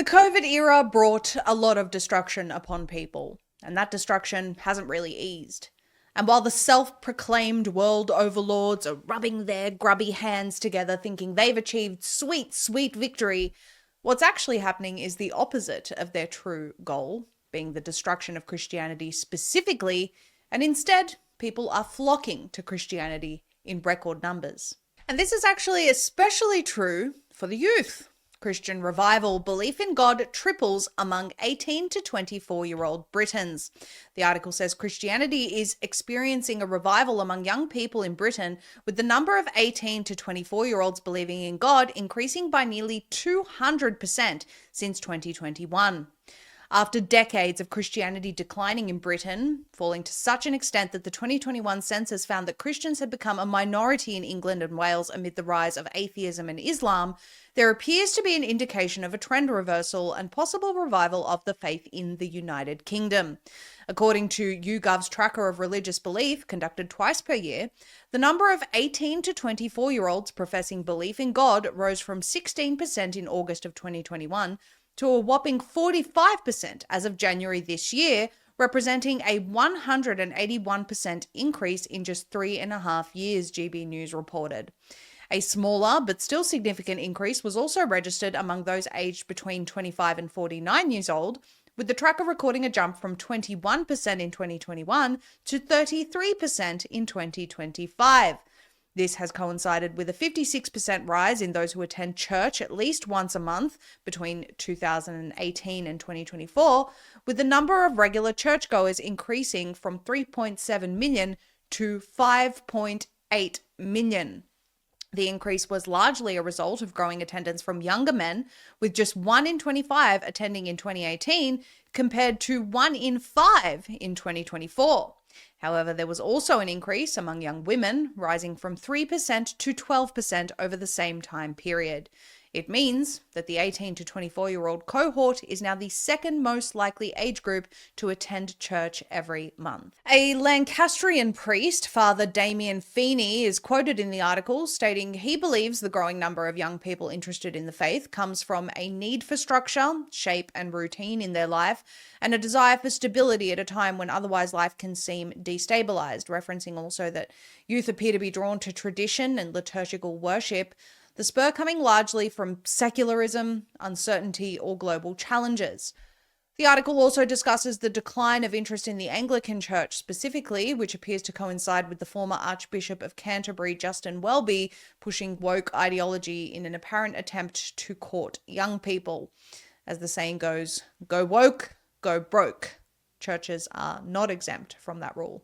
The COVID era brought a lot of destruction upon people, and that destruction hasn't really eased. And while the self-proclaimed world overlords are rubbing their grubby hands together thinking they've achieved sweet, sweet victory, what's actually happening is the opposite of their true goal, being the destruction of Christianity specifically, and instead, people are flocking to Christianity in record numbers. And this is actually especially true for the youth. Christian revival belief in God triples among 18 to 24-year-old Britons. The article says Christianity is experiencing a revival among young people in Britain, with the number of 18 to 24-year-olds believing in God increasing by nearly 200% since 2021. After decades of Christianity declining in Britain, falling to such an extent that the 2021 census found that Christians had become a minority in England and Wales amid the rise of atheism and Islam, there appears to be an indication of a trend reversal and possible revival of the faith in the United Kingdom. According to YouGov's tracker of religious belief, conducted twice per year, the number of 18 to 24-year-olds professing belief in God rose from 16% in August of 2021 to a whopping 45% as of January this year, representing a 181% increase in just 3.5 years, GB News reported. A smaller but still significant increase was also registered among those aged between 25 and 49 years old, with the tracker recording a jump from 21% in 2021 to 33% in 2025. This has coincided with a 56% rise in those who attend church at least once a month between 2018 and 2024, with the number of regular churchgoers increasing from 3.7 million to 5.8 million. The increase was largely a result of growing attendance from younger men, with just 1 in 25 attending in 2018 compared to 1 in 5 in 2024. However, there was also an increase among young women, rising from 3% to 12% over the same time period. It means that the 18 to 24-year-old cohort is now the second most likely age group to attend church every month. A Lancastrian priest, Father Damien Feeney, is quoted in the article stating he believes the growing number of young people interested in the faith comes from a need for structure, shape, and routine in their life, and a desire for stability at a time when otherwise life can seem destabilized, referencing also that youth appear to be drawn to tradition and liturgical worship, the spur coming largely from secularism, uncertainty, or global challenges. The article also discusses the decline of interest in the Anglican Church specifically, which appears to coincide with the former Archbishop of Canterbury, Justin Welby, pushing woke ideology in an apparent attempt to court young people. As the saying goes, go woke, go broke. Churches are not exempt from that rule.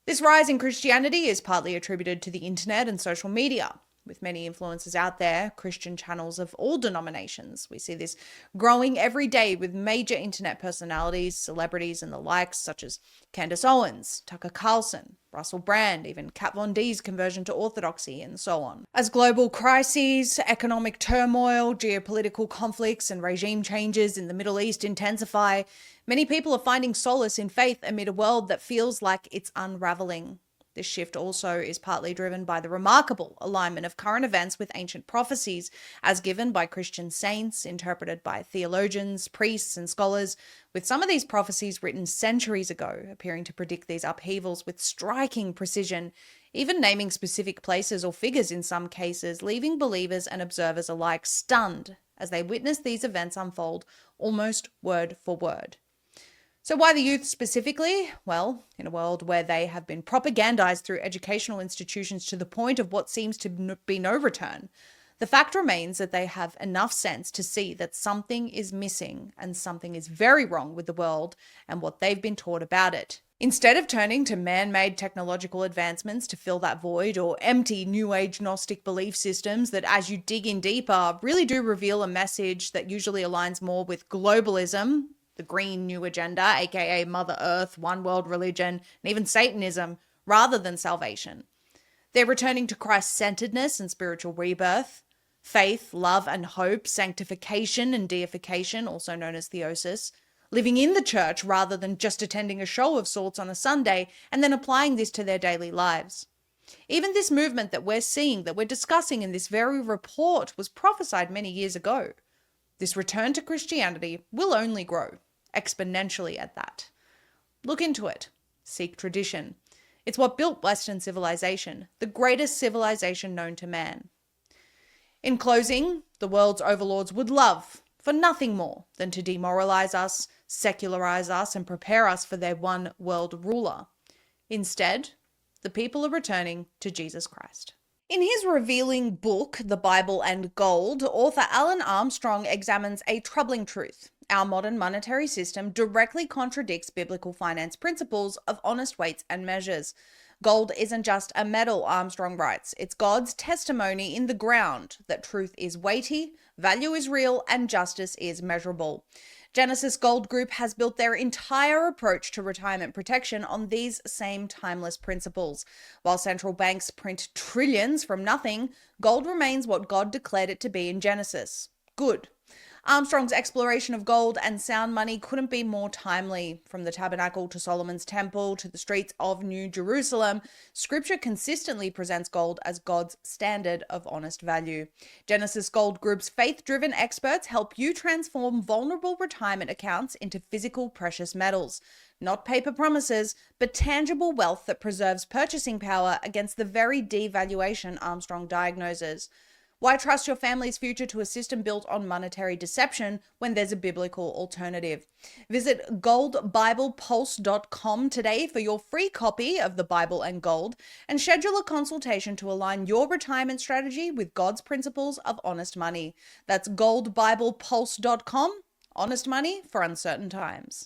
This rise in Christianity is partly attributed to the internet and social media. With many influencers out there, Christian channels of all denominations. We see this growing every day with major internet personalities, celebrities, and the likes, such as Candace Owens, Tucker Carlson, Russell Brand, even Kat Von D's conversion to orthodoxy, and so on. As global crises, economic turmoil, geopolitical conflicts, and regime changes in the Middle East intensify, many people are finding solace in faith amid a world that feels like it's unraveling. This shift also is partly driven by the remarkable alignment of current events with ancient prophecies, as given by Christian saints, interpreted by theologians, priests, and scholars, with some of these prophecies written centuries ago, appearing to predict these upheavals with striking precision, even naming specific places or figures in some cases, leaving believers and observers alike stunned as they witness these events unfold almost word for word. So why the youth specifically? Well, in a world where they have been propagandized through educational institutions to the point of what seems to be no return, the fact remains that they have enough sense to see that something is missing and something is very wrong with the world and what they've been taught about it. Instead of turning to man-made technological advancements to fill that void, or empty New Age Gnostic belief systems that, as you dig in deeper, really do reveal a message that usually aligns more with globalism, the Green New Agenda, aka Mother Earth, One World Religion, and even Satanism, rather than salvation. They're returning to Christ-centeredness and spiritual rebirth, faith, love and hope, sanctification and deification, also known as theosis, living in the church rather than just attending a show of sorts on a Sunday and then applying this to their daily lives. Even this movement that we're seeing, that we're discussing in this very report, was prophesied many years ago. This return to Christianity will only grow, exponentially at that. Look into it. Seek tradition. It's what built Western civilization, the greatest civilization known to man. In closing, the world's overlords would love for nothing more than to demoralize us, secularize us, and prepare us for their one world ruler. Instead, the people are returning to Jesus Christ. In his revealing book, The Bible and Gold, author Alan Armstrong examines a troubling truth. Our modern monetary system directly contradicts biblical finance principles of honest weights and measures. Gold isn't just a metal, Armstrong writes. It's God's testimony in the ground that truth is weighty, value is real, and justice is measurable. Genesis Gold Group has built their entire approach to retirement protection on these same timeless principles. While central banks print trillions from nothing, gold remains what God declared it to be in Genesis. Good. Armstrong's exploration of gold and sound money couldn't be more timely. From the tabernacle to Solomon's temple to the streets of New Jerusalem, Scripture consistently presents gold as God's standard of honest value. Genesis Gold Group's faith-driven experts help you transform vulnerable retirement accounts into physical precious metals. Not paper promises, but tangible wealth that preserves purchasing power against the very devaluation Armstrong diagnoses. Why trust your family's future to a system built on monetary deception when there's a biblical alternative? Visit goldbiblepulse.com today for your free copy of The Bible and Gold and schedule a consultation to align your retirement strategy with God's principles of honest money. That's goldbiblepulse.com. Honest money for uncertain times.